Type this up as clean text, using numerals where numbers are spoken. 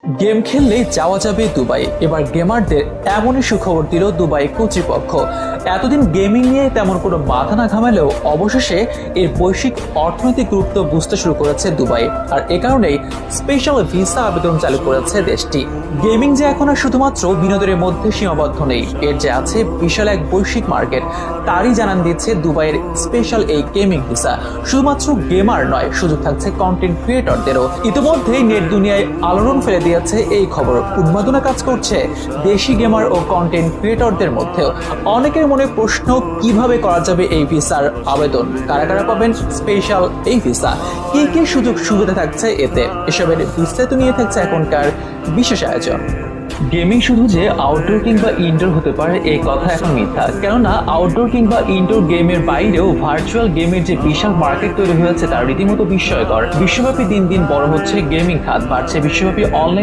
Game খেললেই যাওয়া যাবে Dubai. এবার গেমারদের এমনই সুখবর দিল দুবাই কর্তৃপক্ষ। এতদিন গেমিং নিয়ে তেমন কোনো মাথা না ঘামালেও অবশেষে এর বৈশ্বিক অর্থনৈতিক গুরুত্ব বুঝতে শুরু করেছে দুবাই। আর এ কারণেই স্পেশাল ভিসা আবেদন চালু করেছে দেশটি। গেমিং যে এখন আর শুধুমাত্র বিনোদনের মধ্যে সীমাবদ্ধ নেই, এর যে আছে বিশাল এক বৈশ্বিক মার্কেট, তারই জানান দিচ্ছে দুবাইয়ের স্পেশাল এই গেমিং ভিসা। শুধুমাত্র গেমার নয়, সুযোগ থাকছে কন্টেন্ট ক্রিয়েটরদেরও। ইতিমধ্যেই নেট দুনিয়ায় আলোড়ন ফেলে দিয়েছে এই খবর। উন্মাদনা কাজ করছে দেশি গেমার ও কন্টেন্ট ক্রিয়েটরদের মধ্যেও। অনেকের মনে প্রশ্ন, কিভাবে করা যাবে এই ভিসার আবেদন, কারা কারা পাবেন স্পেশাল এই ভিসা, কি কি সুযোগ সুবিধা থাকছে এতে, এসবের বিস্তারিত নিয়ে থাকছে এখনকার বিশেষ আয়োজন। গেমিং শুধু যে আউটডোর কিংবা ইনডোর হতে পারে এই কথা এখন মিথ্যা, কেননা আউটডোর কিংবা ইনডোর গেমের বাইরেও ভার্চুয়াল গেমের যে বিশাল মার্কেট তৈরি হয়েছে তা রীতিমতো বিস্ময়কর। বিশ্বব্যাপী দিন দিন বড় হচ্ছে গেমিং খাত, বাড়ছে বিশ্বব্যাপী অনলাইন